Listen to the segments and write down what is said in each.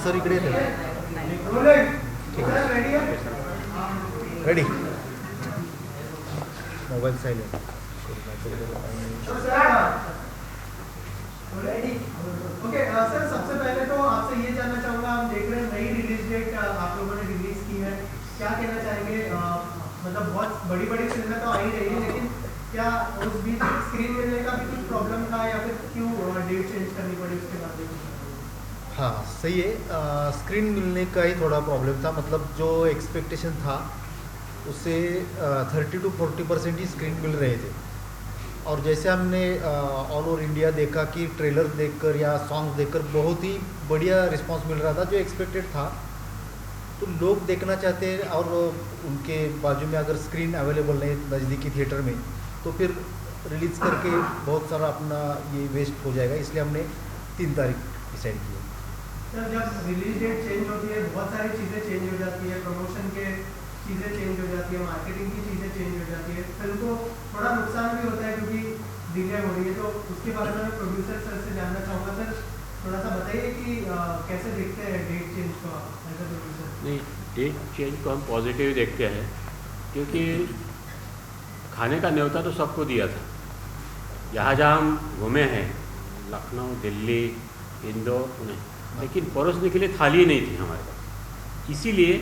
Sir इकडे येते ठीक आहे ready mobile silent okay sir, सबसे पहले तो आपसे ये जानना चाहूँगा, हम देख रहे हैं नई रिलीज डेट आप लोगों ने रिलीज की है, क्या कहना चाहेंगे? मतलब बहुत बड़ी बड़ी फिल्में तो आ ही रही है, लेकिन क्या उस बीच स्क्रीन मिलने का भी कुछ प्रॉब्लम था या फिर क्यों डेट चेंज करनी पड़ी उसके बाद? हाँ सही है, स्क्रीन मिलने का ही थोड़ा प्रॉब्लम था। मतलब जो एक्सपेक्टेशन था उससे 30 to 40% ही स्क्रीन मिल रहे थे। और जैसे हमने ऑल ओवर इंडिया देखा कि ट्रेलर देखकर या सॉन्ग देखकर बहुत ही बढ़िया रिस्पांस मिल रहा था जो एक्सपेक्टेड था। तो लोग देखना चाहते हैं और उनके बाजू में अगर स्क्रीन अवेलेबल नहीं नज़दीकी थिएटर में तो फिर रिलीज़ करके बहुत सारा अपना ये वेस्ट हो जाएगा, इसलिए हमने 3 तारीख डिसाइड की है। सर, जब रिलीज डेट चेंज होती है बहुत सारी चीज़ें चेंज हो जाती है, प्रमोशन के चीज़ें चेंज हो जाती है, मार्केटिंग की चीज़ें चेंज हो जाती है, फिल्म को थोड़ा नुकसान भी होता है क्योंकि डिले हो रही है। तो उसके बारे में मैं प्रोड्यूसर सर से जानना चाहूँगा। सर थोड़ा सा बताइए कि कैसे देखते हैं डेट चेंज को आप एज अ प्रोड्यूसर? नहीं, डेट चेंज को हम पॉजिटिव देखते हैं क्योंकि खाने का न्योता तो सबको दिया था। जहाँ जहाँ हम घूमे हैं, लखनऊ, दिल्ली, इंदौर, पुणे, लेकिन परोसने के लिए थाली ही नहीं थी हमारे पास, इसीलिए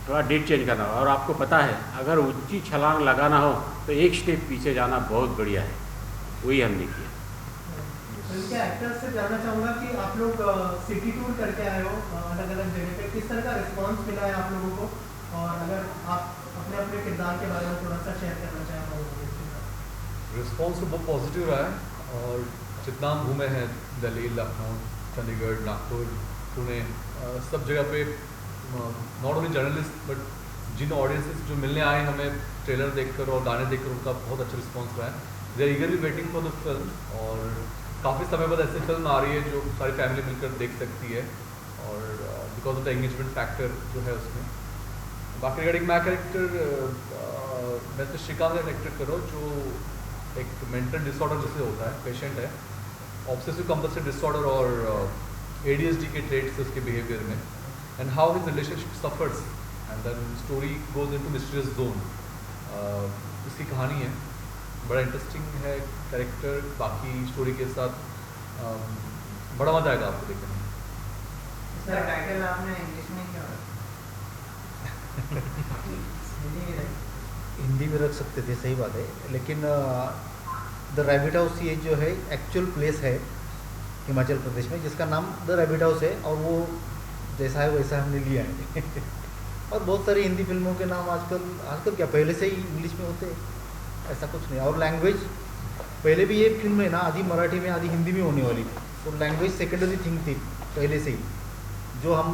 थोड़ा डेट चेंज करना। और आपको पता है अगर ऊंची छलांग लगाना हो तो एक स्टेप पीछे जाना बहुत बढ़िया है, वही हमने किया। उनके एक्टर्स से जानना चाहूँगा कि आप लोग सिटी टूर करके आए हो अलग अलग जगह पे, किस तरह का रिस्पांस मिला है आप लोगों को? और अगर आप अपने अपने किरदार के बारे में थोड़ा सा शेयर करना चाहें तो? रिस्पॉन्स तो बहुत पॉजिटिव रहा है और जितना हम घूमे हैं दिल्ली, लखनऊ, चंडीगढ़, नागपुर, पुणे, सब जगह पे नॉट ओनली जर्नलिस्ट बट जिन ऑडियंसेस जो मिलने आए हमें ट्रेलर देखकर और गाने देखकर, उनका बहुत अच्छा रिस्पॉन्स रहा है। They are eagerly waiting for the film और काफ़ी समय बाद ऐसी फिल्म आ रही है जो सारी फैमिली मिलकर देख सकती है और because of the engagement factor जो है उसमें। बाकी रिगार्डिंग माई कैरेक्टर, मैं तो श्रीकांत का कैरेक्टर करो जो एक मेंटल डिसऑर्डर जैसे होता है, पेशेंट है, ऑब्सेसिव कंपल्सिव डिसऑर्डर और ADHD के ट्रेट्स उसके बिहेवियर में, and how his relationship suffers and then story goes into mysterious zone. इसकी कहानी है, बड़ा इंटरेस्टिंग है कैरेक्टर। बाकी स्टोरी के साथ बड़ा मजा आएगा आपको देखने में। सर टाइटल आपने इंग्लिश में क्या हिंदी में रख सकते थे, सही बात है, लेकिन द रैबिट हाउस ये जो है एक्चुअल प्लेस है हिमाचल प्रदेश में जिसका नाम द रैबिट हाउस है और वो जैसा है वैसा हमने लिया है। और बहुत सारी हिंदी फिल्मों के नाम आजकल क्या पहले से ही इंग्लिश में होते हैं, ऐसा कुछ नहीं। और लैंग्वेज पहले भी ये फिल्म है ना, आधी मराठी में आधी हिंदी में होने वाली, तो लैंग्वेज सेकेंडरी थिंग थी पहले से ही। जो हम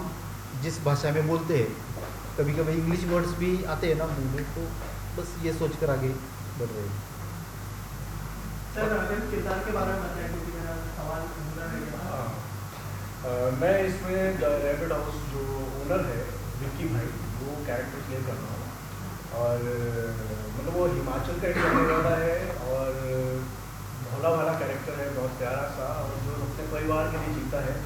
जिस भाषा में बोलते हैं, कभी कभी इंग्लिश वर्ड्स भी आते हैं ना मुंह में, तो बस ये सोच कर आगे बढ़ रहे हैं। सर अगर किरदार के बारे में बताएं क्योंकि मेरा सवाल पूरा है। मैं इसमें द रैबिट हाउस जो ओनर है विक्की भाई, वो कैरेक्टर प्ले कर रहा हूँ। और मतलब वो हिमाचल का एक रहने वाला है और भोला भाला कैरेक्टर है, बहुत प्यारा सा, और जो अपने परिवार के लिए जीता है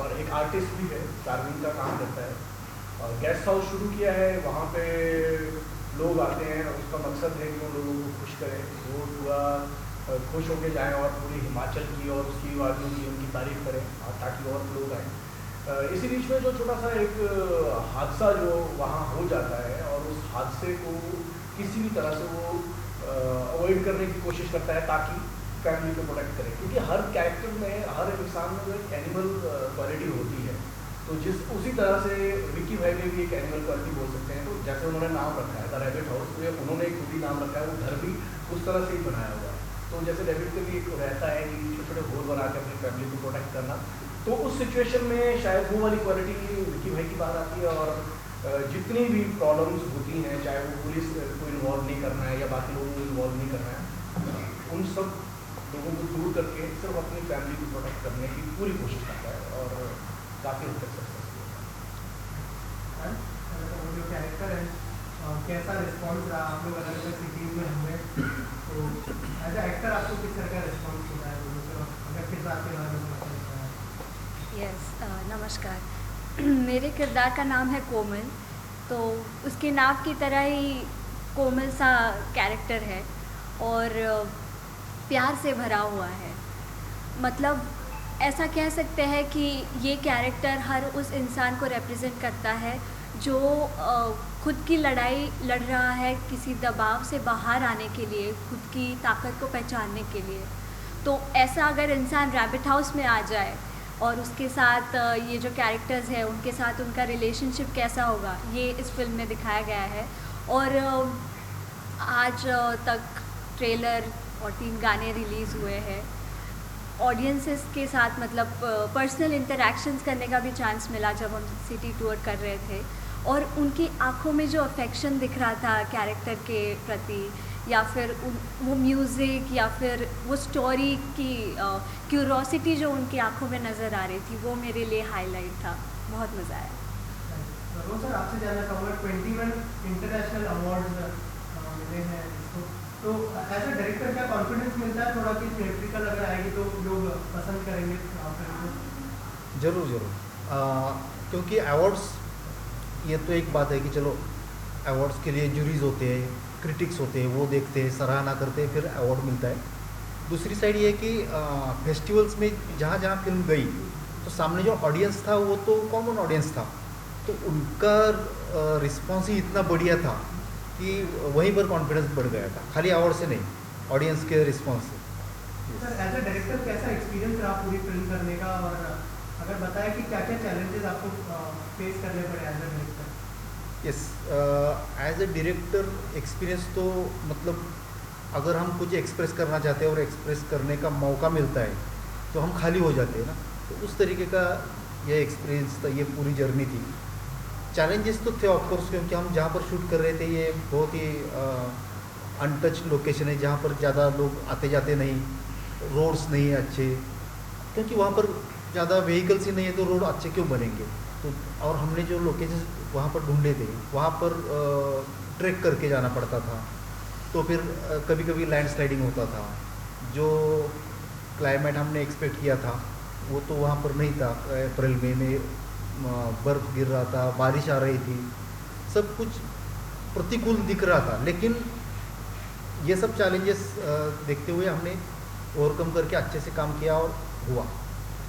और एक आर्टिस्ट भी है, चार्विंग का काम करता है। और गेस्ट हाउस शुरू किया है, वहाँ पे लोग आते हैं, उसका मकसद है कि वो लोगों को खुश करें, वो पूरा खुश होके जाएं और पूरी हिमाचल की और उसकी वादियों की उनकी तारीफ करें और ताकि और लोग आएँ। इसी बीच में जो छोटा सा एक हादसा जो वहाँ हो जाता है और उस हादसे को किसी भी तरह से वो अवॉइड करने की कोशिश करता है ताकि फैमिली को प्रोटेक्ट करे, क्योंकि हर कैरेक्टर में, हर इंसान में एक एनिमल क्वालिटी होती है। तो उसी तरह से विक्की भाई में भी एक एनिमल क्वालिटी बोल सकते हैं। तो जैसे उन्होंने नाम रखा है द रैबिट हाउस, तो उन्होंने एक खुद ही नाम रखा है, वो घर भी उस तरह से ही बनाया हुआ है। तो जैसे रैबिट का भी एक रहता है कि छोटे छोटे होल बना के अपनी फैमिली को प्रोटेक्ट करना, तो उस सिचुएशन में शायद वो वाली क्वालिटी विक्की भाई की बात आती है। और जितनी भी प्रॉब्लम्स होती हैं, चाहे वो पुलिस को इन्वॉल्व नहीं करना है या बाकी लोगों को इन्वॉल्व नहीं करना है, उन सब लोगों को दूर करके सिर्फ अपनी फैमिली को प्रोटेक्ट करने की पूरी कोशिश करता है और काफ़ी हद तक सक्सेसफुल होता है। जो कैरेक्टर है कैसा रिस्पॉन्स रहा? आप लोग अलग अलग सिटीज में हुए, तो एज ए एक्टर आपको किस तरह का रिस्पॉन्स मिला है? अगर किरदार के बारे में यस, नमस्कार। मेरे किरदार का नाम है कोमल, तो उसके नाम की तरह ही कोमल सा कैरेक्टर है और प्यार से भरा हुआ है। मतलब ऐसा कह सकते हैं कि ये कैरेक्टर हर उस इंसान को रिप्रेजेंट करता है जो खुद की लड़ाई लड़ रहा है किसी दबाव से बाहर आने के लिए, खुद की ताकत को पहचानने के लिए। तो ऐसा अगर इंसान रैबिट हाउस में आ जाए और उसके साथ ये जो कैरेक्टर्स हैं उनके साथ उनका रिलेशनशिप कैसा होगा, ये इस फिल्म में दिखाया गया है। और आज तक ट्रेलर और 3 गाने रिलीज़ हुए हैं। ऑडियंसेस के साथ मतलब पर्सनल इंटरेक्शंस करने का भी चांस मिला जब हम सिटी टूर कर रहे थे, और उनकी आंखों में जो अफेक्शन दिख रहा था कैरेक्टर के प्रति, या फिर वो म्यूज़िक या फिर वो स्टोरी की क्यूरोसिटी जो उनकी आंखों में नज़र आ रही थी, वो मेरे लिए हाईलाइट था। बहुत मज़ा आया। रोहन सर, आपसे जानना चाहूँगा 21 इंटरनेशनल अवार्ड्स मिले हैं इसको, तो एज अ डायरेक्टर क्या कॉन्फिडेंस मिलता है थोड़ा कि थिएट्रिकल अगर आएगी तो लोग पसंद करेंगे फिल्म को? ज़रूर क्योंकि अवार्ड्स, ये तो एक बात है कि चलो अवार्ड्स के लिए जूरीज होते हैं, क्रिटिक्स होते हैं, वो देखते हैं, सराहना करते हैं, फिर अवार्ड मिलता है। दूसरी साइड ये है कि फेस्टिवल्स में जहाँ जहाँ फिल्म गई तो सामने जो ऑडियंस था वो तो कॉमन ऑडियंस था, तो उनका रिस्पॉन्स ही इतना बढ़िया था कि वहीं पर कॉन्फिडेंस बढ़ गया था, खाली अवार्ड से नहीं, ऑडियंस के रिस्पॉन्स से। सर, एज अ डायरेक्टर कैसा एक्सपीरियंस रहा पूरी फिल्म करने का, और अगर बताएं कि क्या क्या चैलेंजेस आपको फेस करने पड़े as a director? Yes, as a director experience तो मतलब अगर हम कुछ एक्सप्रेस करना चाहते हैं और एक्सप्रेस करने का मौका मिलता है तो हम खाली हो जाते हैं ना, तो उस तरीके का ये एक्सपीरियंस था, ये पूरी जर्नी थी। चैलेंजेस तो थे ऑफकोर्स, क्योंकि हम जहाँ पर शूट कर रहे थे ये बहुत ही अनटच लोकेशन है, जहाँ पर ज़्यादा लोग आते जाते नहीं, रोड्स नहीं है अच्छे, क्योंकि वहाँ पर ज़्यादा व्हीकल्स ही नहीं है तो रोड अच्छे क्यों बनेंगे। तो और हमने जो लोकेशन वहाँ पर ढूंढे थे वहाँ पर ट्रैक करके जाना पड़ता था, तो फिर कभी कभी लैंडस्लाइडिंग होता था, जो क्लाइमेट हमने एक्सपेक्ट किया था वो तो वहाँ पर नहीं था। अप्रैल मई में बर्फ़ गिर रहा था, बारिश आ रही थी, सब कुछ प्रतिकूल दिख रहा था, लेकिन ये सब चैलेंजेस देखते हुए हमने ओवरकम करके अच्छे से काम किया और हुआ।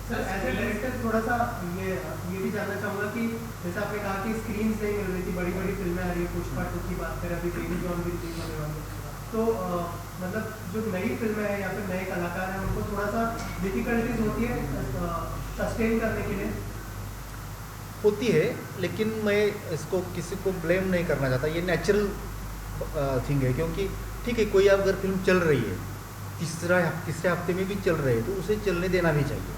सर, एज ए डायरेक्टर थोड़ा सा ये भी जानना चाहूँगा कि जैसे आपने कहा कि स्क्रीन्स नहीं मिल रही थी, बड़ी बड़ी फिल्में आ रही है, पुष्पा 2 की बात करें, अभी बेबी जॉन भी रिलीज होने वाली है, तो मतलब जो नई फिल्में हैं या फिर नए कलाकार हैं उनको थोड़ा सा डिफिकल्टीज होती है सस्टेन करने के लिए? होती है, लेकिन मैं इसको किसी को ब्लेम नहीं करना चाहता, ये नेचुरल थिंग है। क्योंकि ठीक है, कोई अगर फिल्म चल रही है, तीसरे हफ्ते में भी चल रहे हैं, तो उसे चलने देना भी चाहिए,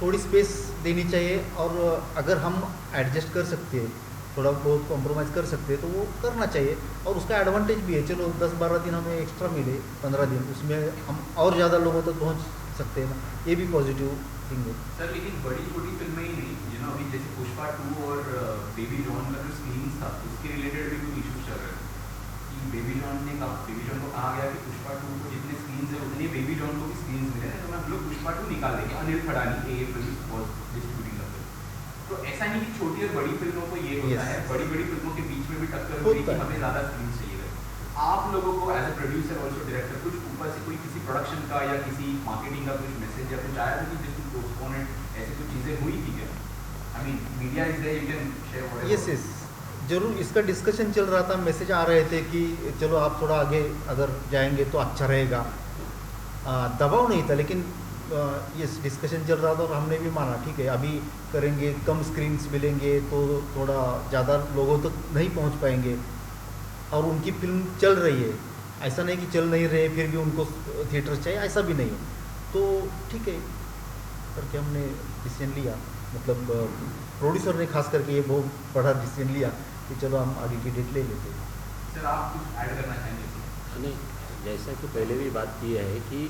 थोड़ी स्पेस देनी चाहिए, और अगर हम एडजस्ट कर सकते हैं, थोड़ा बहुत कॉम्प्रोमाइज़ कर सकते हैं तो वो करना चाहिए। और उसका एडवांटेज भी है, चलो 10-12 दिन हमें एक्स्ट्रा मिले, 15 दिन, उसमें हम और ज़्यादा लोगों तक पहुंच सकते हैं ना, ये भी पॉजिटिव थिंग है। सर, लेकिन बड़ी छोटी फिल्में ही नहीं, अभी जैसे पुष्पा 2 और बेबी जॉन का जो स्क्रीन्स था उसके रिलेटेड भी कुछ इशूज चल रहे थे कि बेबी जॉन को कहा गया कि पुष्पा 2 को जितने स्क्रीन्स है उतने बेबी जॉन को भी स्क्रीन्स मिले हैं, तो हम लोग पुष्पा 2 निकाल देंगे। अनिल खड़ानी ये film was distributing the film. तो ऐसा नहीं कि छोटी और बड़ी फिल्मों को ये होता है, बड़ी बड़ी फिल्मों के बीच में भी टक्कर होती है कि हमें ज़्यादा स्क्रीन्स चाहिए। आप लोगों को as a producer also director कुछ ऊपर से कोई किसी प्रोडक्शन का या किसी मार्केटिंग का कुछ मैसेज या कुछ आया था कि जिसको पोस्टपोनेड ऐसी कुछ चीज़ें हुई थी क्या? I mean media is there, you can share whatever. Yes, जरूर इसका डिस्कशन चल रहा था, मैसेज आ रहे थे कि चलो आप थोड़ा आगे अगर जाएंगे तो अच्छा रहेगा। दबाव नहीं था, लेकिन ये डिस्कशन चल रहा था और हमने भी माना ठीक है, अभी करेंगे, कम स्क्रीन्स मिलेंगे तो थोड़ा ज़्यादा लोगों तक नहीं पहुंच पाएंगे, और उनकी फिल्म चल रही है, ऐसा नहीं कि चल नहीं रहे फिर भी उनको थिएटर चाहिए, ऐसा भी नहीं है। तो ठीक है करके हमने डिसीजन लिया, मतलब प्रोड्यूसर ने खास करके ये बहुत बड़ा डिसीजन लिया कि चलो हम आगे की डेट ले लेते हैं। सर, आप कुछ ऐड करना चाहेंगे? नहीं, जैसा कि पहले भी बात की है कि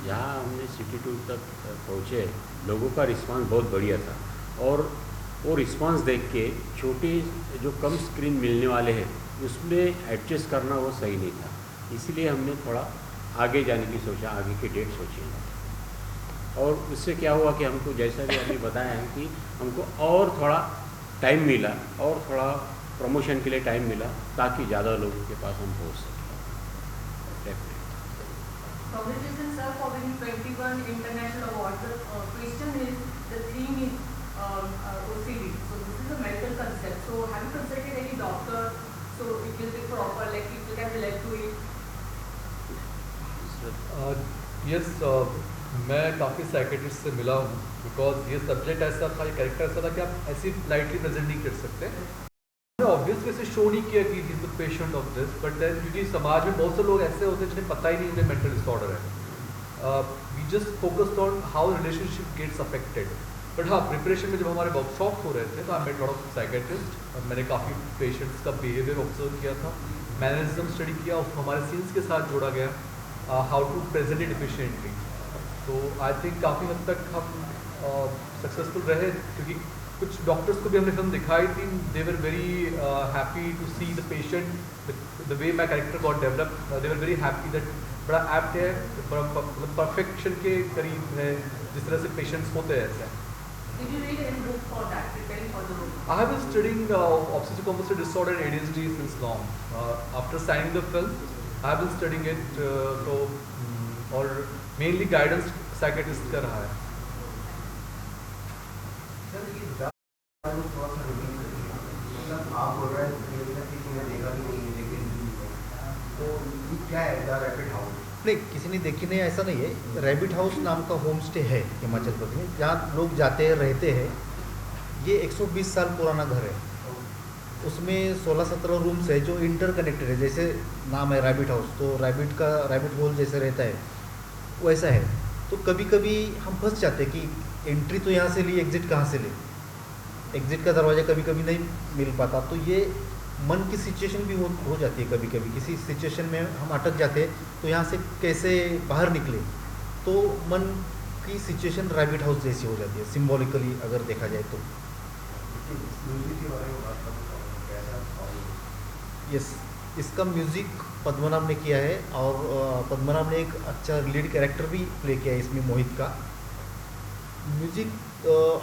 जहाँ हमने सिटी टूर तक पहुँचे, लोगों का रिस्पांस बहुत बढ़िया था, और वो रिस्पांस देख के छोटे जो कम स्क्रीन मिलने वाले हैं उसमें एडजस्ट करना वो सही नहीं था, इसीलिए हमने थोड़ा आगे जाने की सोचा, आगे की डेट सोची। और उससे क्या हुआ कि हमको जैसा भी अभी बताया है कि हमको और थोड़ा टाइम मिला और थोड़ा प्रमोशन के लिए टाइम मिला ताकि ज़्यादा लोगों के पास हम पहुँच सकें। Congratulations, sir, for winning 21 international awards. The question is, the theme is OCD. So this is a medical concept. So have you consulted any doctor? So it will be proper, like people can relate to it. Yes मैं काफ़ी psychiatrist से मिला हूँ because ये subject ऐसा था, ये character ऐसा था कि आप ऐसे लाइटली प्रेजेंट नहीं कर सकते। ऑब्वियस वैसे शो नहीं किया कि is the patient of this, but then क्योंकि समाज में बहुत से लोग ऐसे होते हैं जिन्हें पता ही नहीं उन्हें मेंटल डिसऑर्डर है। We just focused on how relationship gets affected. But हाँ, प्रिपरेशन में जब हमारे वर्कशॉप हो रहे थे तो I met lot of psychiatrist और मैंने काफ़ी पेशेंट्स का बिहेवियर ऑब्जर्व किया था, मैनरिज्म स्टडी किया, उसको हमारे सीन्स के साथ जोड़ा गया, how to present it efficiently. तो आई थिंक काफ़ी हद तक हम सक्सेसफुल रहे क्योंकि कुछ डॉक्टर्स को भी हमने फिल्म दिखाई थी, they were very happy to see the patient, the way my character got develop, they were very happy that बड़ा एप्ट है, मतलब परफेक्शन के करीब है जिस तरह से पेशेंट्स होते हैं ऐसे। Did you read any book for that, preparing for the role? I have been studying obsessive compulsive disorder and ADHD since long. After signing the film, I have been studying it और mainly guidance psychiatrist का रहा है। Sir ये थोड़ा सा reveal करिए, मतलब आप बोल रहे हैं किसी ने देखा भी नहीं है लेकिन तो ये क्या है द रैबिट हाउस? नहीं, किसी ने देखी नहीं ऐसा नहीं है। रैबिट हाउस नाम का होम स्टे है हिमाचल प्रदेश में, जहाँ लोग जाते हैं रहते हैं। ये 120 साल पुराना घर है, उसमें 16-17 रूम्स है जो इंटरकनेक्टेड है। जैसे नाम है रैबिट हाउस, तो रैबिट होल जैसे रहता है वैसा है। तो कभी कभी हम फंस जाते हैं कि एंट्री तो यहाँ से ली, एग्ज़िट कहाँ से ले, एग्ज़िट का दरवाज़ा कभी कभी नहीं मिल पाता। तो ये मन की सिचुएशन भी हो जाती है, कभी कभी किसी सिचुएशन में हम अटक जाते हैं तो यहाँ से कैसे बाहर निकले। तो मन की सिचुएशन रैबिट हाउस जैसी हो जाती है सिंबॉलिकली अगर देखा जाए तो। यस, इसका म्यूज़िक पद्मनाभ ने किया है और पद्मनाभ ने एक अच्छा लीड कैरेक्टर भी प्ले किया है इसमें, मोहित का। म्यूज़िक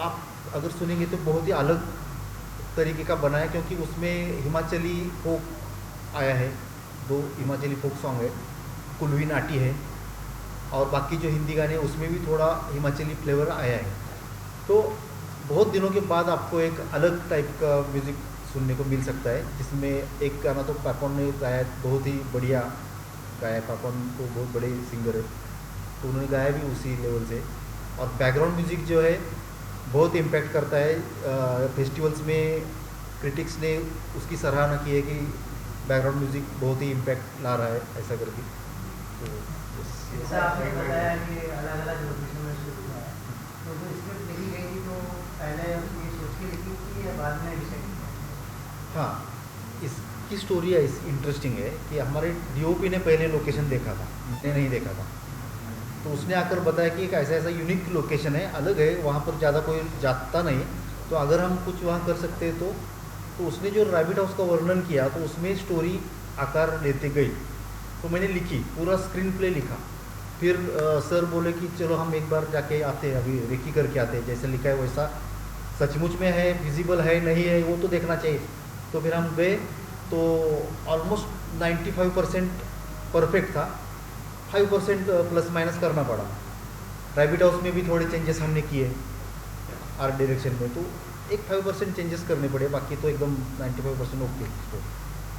आप अगर सुनेंगे तो बहुत ही अलग तरीके का बना है, क्योंकि उसमें हिमाचली फोक आया है, 2 हिमाचली फोक सॉन्ग है, कुलवी नाटी है और बाकी जो हिंदी गाने उसमें भी थोड़ा हिमाचली फ्लेवर आया है। तो बहुत दिनों के बाद आपको एक अलग टाइप का म्यूज़िक सुनने को मिल सकता है, जिसमें एक गाना तो पापन ने गाया, बहुत ही बढ़िया गाया। पापन तो बहुत बड़े सिंगर है, तो उन्होंने गाया भी उसी लेवल से। और बैकग्राउंड म्यूज़िक जो है बहुत इम्पैक्ट करता है। फेस्टिवल्स में क्रिटिक्स ने उसकी सराहना की है कि बैकग्राउंड म्यूज़िक बहुत ही इम्पैक्ट ला रहा है ऐसा करके। तो जैसा आपने बताया कि अलग अलग लोकेशन में शूट हुआ है, तो जो स्क्रिप्ट लिखी गई थी तो पहले ये सोच के लिखी थी या बाद में डिसाइड किया? हाँ, इसकी स्टोरी इंटरेस्टिंग है कि हमारे डीओपी ने पहले लोकेशन देखा था, मैंने नहीं देखा था। तो उसने आकर बताया कि एक ऐसा ऐसा यूनिक लोकेशन है, अलग है, वहाँ पर ज़्यादा कोई जाता नहीं, तो अगर हम कुछ वहाँ कर सकते हैं तो उसने जो रैबिट हाउस का वर्णन किया तो उसमें स्टोरी आकार लेते गई। तो मैंने लिखी, पूरा स्क्रीन प्ले लिखा। फिर सर बोले कि चलो हम एक बार जाके आते हैं, अभी रेकी करके आते हैं, जैसे लिखा है वैसा सचमुच में है, विजिबल है नहीं है वो तो देखना चाहिए। तो फिर हम गए तो ऑलमोस्ट 95% परफेक्ट था, 5% प्लस माइनस करना पड़ा। रैबिट हाउस में भी थोड़े चेंजेस हमने किए आर्ट डायरेक्शन में, तो एक 5% चेंजेस करने पड़े, बाकी तो एकदम 95% ओके।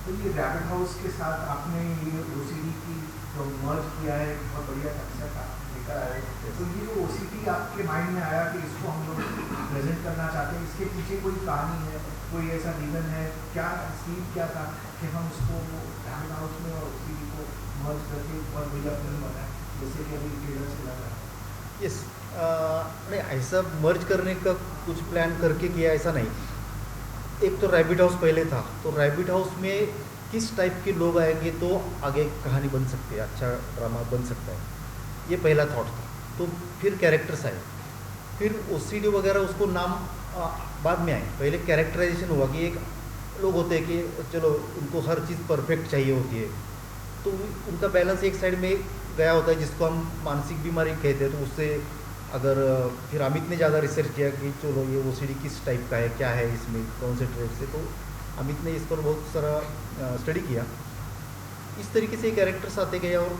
तो ये रैबिट हाउस के साथ आपने ये OCD की जो मर्ज किया है बहुत बढ़िया कंसेप्ट आपने लिखा है। तो ये जो OCD आपके माइंड में आया कि इसको हम लोग प्रेजेंट करना चाहते हैं, इसके पीछे कोई कहानी है, कोई ऐसा रीज़न है क्या, सीन क्या था कि हम उसको रैबिट हाउस में और OCD को मर्ज करके बहुत बढ़िया फिल्म बनाए, जैसे कि अभी ट्रेलर से लग रहा है? यस, नहीं ऐसा मर्ज करने का कुछ प्लान करके किया ऐसा नहीं। एक तो रैबिट हाउस पहले था, तो रैबिट हाउस में किस टाइप के लोग आएंगे तो आगे कहानी बन सकती है, अच्छा ड्रामा बन सकता है, ये पहला थॉट था। तो फिर कैरेक्टर्स आए, फिर OCD वगैरह उसको नाम बाद में आए। पहले कैरेक्टराइजेशन हुआ कि एक लोग होते हैं कि चलो उनको हर चीज़ परफेक्ट चाहिए होती है, तो उनका बैलेंस एक साइड में गया होता है जिसको हम मानसिक बीमारी कहते हैं, तो उससे अगर फिर अमित ने ज़्यादा रिसर्च किया कि चलो ये OCD किस टाइप का है, क्या है इसमें, कौन से ट्रेड से, तो अमित ने इस पर बहुत सारा स्टडी किया। इस तरीके से कैरेक्टर्स आते गए और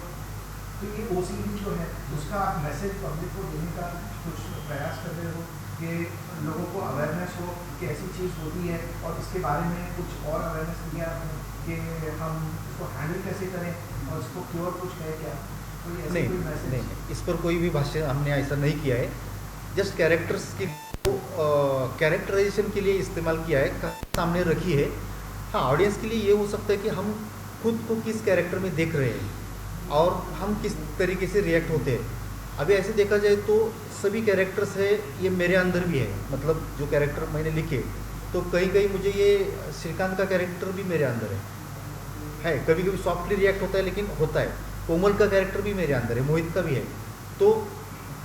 तो ये OCD जो है उसका आप मैसेज पब्लिक को देने का कुछ प्रयास कर रहे हो कि लोगों को अवेयरनेस हो कि ऐसी चीज़ होती है और इसके बारे में कुछ और अवेयरनेस दिया कि हम इसको हैंडल कैसे करें और इसको क्योर कुछ है क्या? तो ये ऐसे कोई मैसेज नहीं, इस पर कोई भी भाष्य हमने ऐसा नहीं किया है। जस्ट कैरेक्टर्स के कैरेक्टराइजेशन के लिए इस्तेमाल किया है, सामने रखी है। हाँ, ऑडियंस के लिए ये हो सकता है कि हम खुद को किस कैरेक्टर में देख रहे हैं और हम किस तरीके से रिएक्ट होते हैं। अभी ऐसे देखा जाए तो सभी कैरेक्टर्स है ये मेरे अंदर भी है, मतलब जो कैरेक्टर मैंने लिखे तो कहीं कहीं मुझे ये श्रीकांत का कैरेक्टर भी मेरे अंदर है। कभी कभी सॉफ्टली रिएक्ट होता है लेकिन होता है। कोमल का कैरेक्टर भी मेरे अंदर है, मोहित का भी है। तो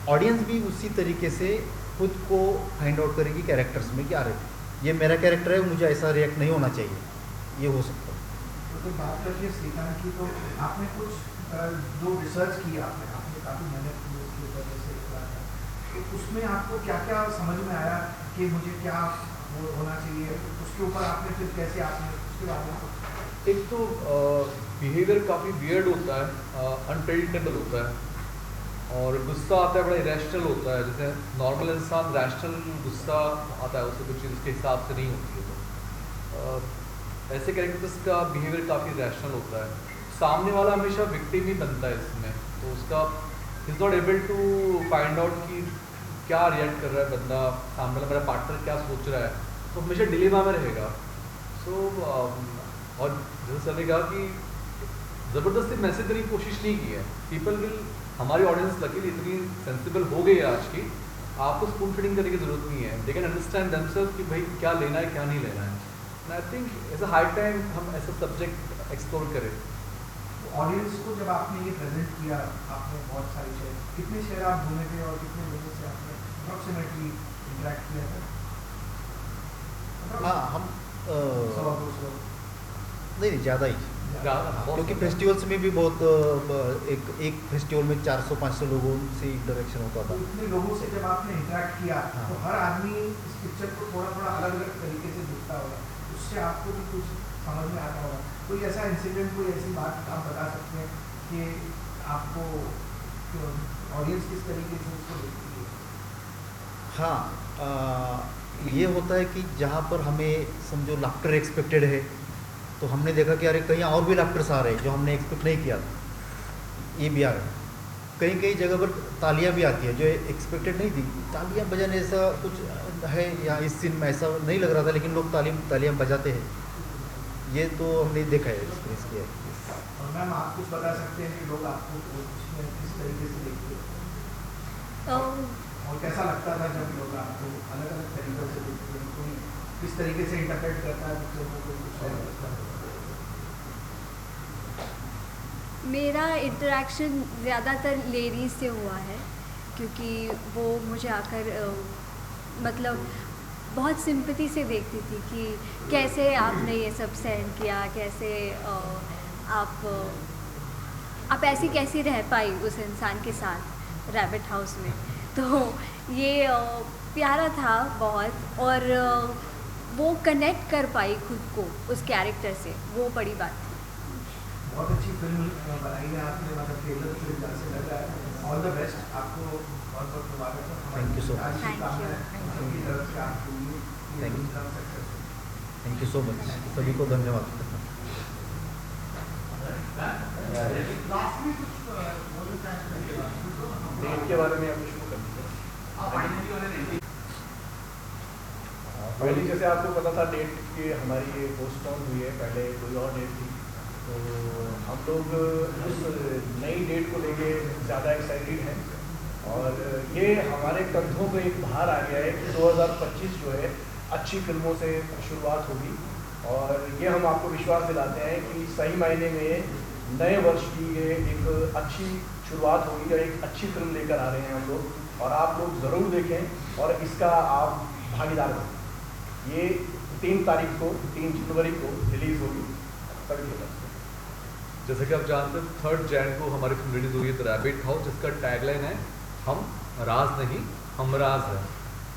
ऑडियंस भी उसी तरीके से खुद को फाइंड आउट करेगी कैरेक्टर्स में कि अरे ये मेरा कैरेक्टर है, मुझे ऐसा रिएक्ट नहीं होना चाहिए, ये हो सकता है। तो बात करके श्रीकांत की, तो आपने कुछ जो रिसर्च की आपने काफ़ी मेहनत की उसकी वजह से, तो उसमें आपको क्या क्या समझ में आया कि मुझे क्या वो होना चाहिए, उसके ऊपर आपने फिर कैसे आपने उसके बारे में कुछ? एक तो बिहेवियर काफ़ी वियर्ड होता है, अनप्रेडिक्टेबल होता है, और गुस्सा आता है बड़ा इरेशनल होता है। जैसे नॉर्मल इंसान रैशनल गुस्सा आता है, उससे कुछ चीज़ उसके हिसाब से नहीं होती है। तो ऐसे कैरेक्टर्स का बिहेवियर काफ़ी रैशनल होता है। सामने वाला हमेशा विक्टिम ही बनता है इसमें, तो उसका is not able to find out कि क्या रिएक्ट कर रहा है बंदा, सामने वाला मेरा पार्टनर क्या सोच रहा है, तो हमेशा डिलेमा में रहेगा। सो और जैसे सर ने कहा कि ज़बरदस्ती मैसेज देने की कोशिश नहीं की है। पीपल विल, हमारी ऑडियंस लकीली इतनी सेंसिबल हो गई है आज की, आपको स्पून फीडिंग करने की ज़रूरत नहीं है। दे कैन अंडरस्टैंड देमसेल्फ कि भाई क्या लेना है क्या नहीं लेना है। And I think as a high time हम ऐसा सब्जेक्ट एक्सप्लोर करें। ऑडियंस को जब आपने ये प्रेजेंट किया, आपने बहुत सारी शहर, कितने शहर आप घूमे थे और कितने लोगों से आपने अप्रॉक्सीमेटली इंटरेक्ट किया था? हाँ, हम 100-200? नहीं ज़्यादा ही, क्योंकि फेस्टिवल्स में भी बहुत एक फेस्टिवल में 400-500 लोगों से इंटरेक्शन होता तो था। इतने लोगों से जब आपने इंटरेक्ट किया, हाँ। तो हर आदमी इस पिक्चर को थोड़ा थोड़ा अलग अलग तरीके से देखता होगा, उससे आपको भी कुछ समझ में आता होगा। कोई ऐसा इंसिडेंट, कोई ऐसी बात आप बता सकते हैं कि आपको ऑडियंस किस तरीके से उसको देखती है? हाँ, ये होता है कि जहाँ पर हमें समझो लाफ्टर एक्सपेक्टेड है, तो हमने देखा कि अरे कहीं और भी लाफ्टर्स आ रहे हैं जो हमने एक्सपेक्ट नहीं किया था, ये भी आ रहे हैं। कहीं कहीं जगह पर तालियां भी आती है जो एक्सपेक्टेड नहीं थी। तालियां बजाने ऐसा कुछ है या इस सीन में ऐसा नहीं लग रहा था, लेकिन लोग तालियां बजाते हैं। ये तो हमने देखा है, एक्सपीरियंस किया है। और मैम, आप कुछ बता सकते हैं कि लोग आपको किस तरीके से देखते हैं और कैसा लगता था जब लोग आपको अलग अलग तरीक़ों से देखते हैं? कोई किस तरीके से इंटरप्रेट करता है पिक्चर को, कोई कुछ और लगता है? मेरा इंटरेक्शन ज़्यादातर लेडीज़ से हुआ है, क्योंकि वो मुझे आकर मतलब बहुत सिंपैथी से देखती थी कि कैसे आपने ये सब सहन किया, कैसे आप ऐसी कैसी रह पाई उस इंसान के साथ रैबिट हाउस में। तो ये प्यारा था बहुत, और वो कनेक्ट कर पाई खुद को उस कैरेक्टर से, वो बड़ी बात थी। बहुत अच्छी फिल्म बनाई है आपने, मतलब ट्रेलर फिल्म जहाँ से लग रहा है। ऑल द बेस्ट, आपको बहुत बहुत मुबारक हो। Thank you so much. सबकी तरफ से आपके लिए Thank you. Success. Thank you so much, सभी को धन्यवाद। डेट के बारे में आप शुरू कर दीजिए। पहले जैसे आपको पता था डेट की हमारी ये पोस्टपोन हुई है, पहले कोई और डेट थी, तो हम लोग उस नई डेट को लेके ज़्यादा एक्साइटेड हैं। और ये हमारे कंधों पे एक भार आ गया है कि 2025 जो है अच्छी फिल्मों से शुरुआत होगी, और ये हम आपको विश्वास दिलाते हैं कि सही मायने में नए वर्ष की ये एक अच्छी शुरुआत होगी और एक अच्छी फिल्म लेकर आ रहे हैं हम लोग, और आप लोग ज़रूर देखें और इसका आप भागीदार बनें। ये 3 तारीख को, 3 जनवरी को रिलीज़ होगी सभी के तरफ से। जैसे कि आप जानते हैं 3 जैन को हमारी फिल्म रिलीज हुई है द रैबिट हाउस, जिसका टैगलाइन है हम राज नहीं हमराज है।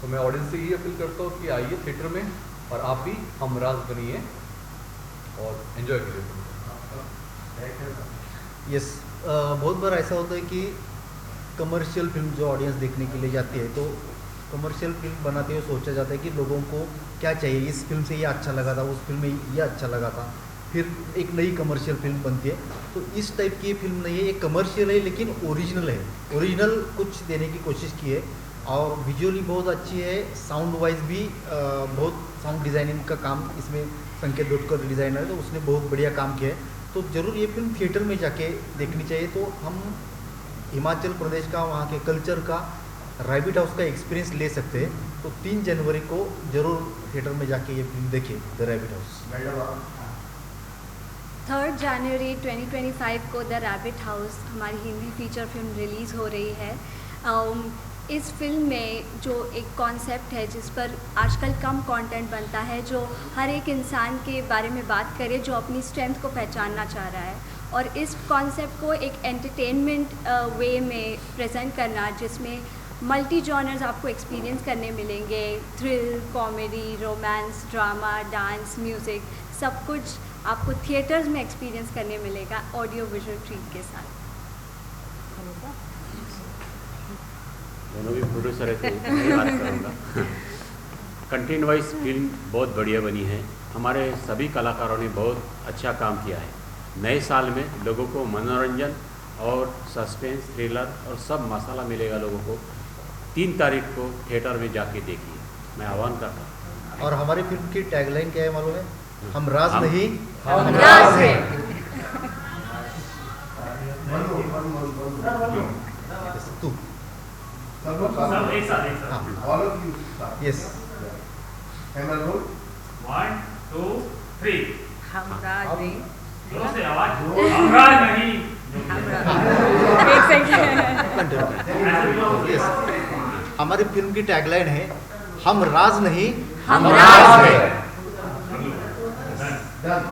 तो मैं ऑडियंस से ये अपील करता हूँ कि आइए थिएटर में और आप भी हमराज बनिए और एंजॉय करिए। यस, बहुत बार ऐसा होता है कि कमर्शियल फिल्म जो ऑडियंस देखने के लिए जाती है, तो कमर्शियल फिल्म बनाते हुए सोचा जाता है कि लोगों को क्या चाहिए, इस फिल्म से ये अच्छा लगा था, उस फिल्म में ये अच्छा लगा था, फिर एक नई कमर्शियल फिल्म बनती है। तो इस टाइप की ये फिल्म नहीं है, ये कमर्शियल है लेकिन ओरिजिनल है, ओरिजिनल कुछ देने की कोशिश की है और विजुअली बहुत अच्छी है। साउंड वाइज भी बहुत साउंड डिज़ाइनिंग का काम इसमें संकेत दोटकर डिज़ाइनर है, तो उसने बहुत बढ़िया काम किया है। तो ज़रूर ये फिल्म थिएटर में जाके देखनी चाहिए। तो हम हिमाचल प्रदेश का, वहाँ के कल्चर का, रैबिट हाउस का एक्सपीरियंस ले सकते हैं। तो 3 जनवरी को ज़रूर थिएटर में जाके ये फिल्म देखिए, द रैबिट हाउस। 3 जनवरी 2025 को द रैबिट हाउस हमारी हिंदी फीचर फिल्म रिलीज़ हो रही है। इस फिल्म में जो एक कॉन्सेप्ट है जिस पर आजकल कम कंटेंट बनता है, जो हर एक इंसान के बारे में बात करे जो अपनी स्ट्रेंथ को पहचानना चाह रहा है, और इस कॉन्सेप्ट को एक एंटरटेनमेंट वे में प्रेजेंट करना जिसमें मल्टी जॉनर्स आपको एक्सपीरियंस करने मिलेंगे। Thrill, comedy, romance, drama, dance, music, सब कुछ आपको थिएटर्स में एक्सपीरियंस करने मिलेगा ऑडियो विजुअल ट्रीट के साथ। दोनों भी प्रोड्यूसर है तो मैं बात करूँगा। कंटेंट वाइज फिल्म बहुत बढ़िया बनी है, हमारे सभी कलाकारों ने बहुत अच्छा काम किया है। नए साल में लोगों को मनोरंजन और सस्पेंस, थ्रिलर और सब मसाला मिलेगा लोगों को। 3 तारीख को थिएटर में जाके देखिए, मैं आह्वान करता हूँ। और हमारी फिल्म की टैगलाइन क्या है मालूम है? हम राज नहीं, हम राज हैं। तू सब एक साथ हाँ, all of you start. Yes, camera roll 1 2 3 हम राज नहीं, जोर से आवाज, हमरा नहीं, एक सेकंड। यस, हमारी फिल्म की टैगलाइन है हम राज नहीं, हम राज हैं। Done.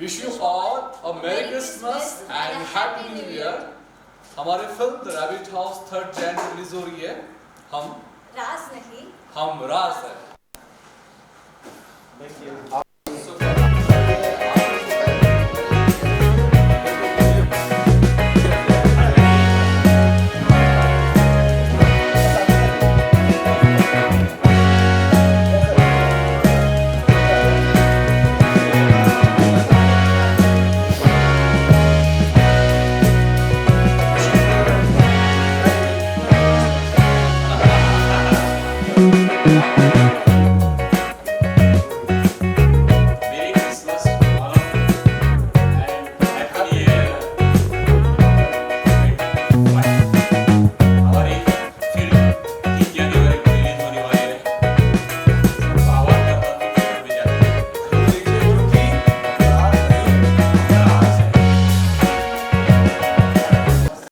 Wish you all a merry Christmas and happy new year. हमारी फिल्म द रैबिट हाउस 3 जनवरी रिलीज हो रही है। हम राज नहीं, हम राज है।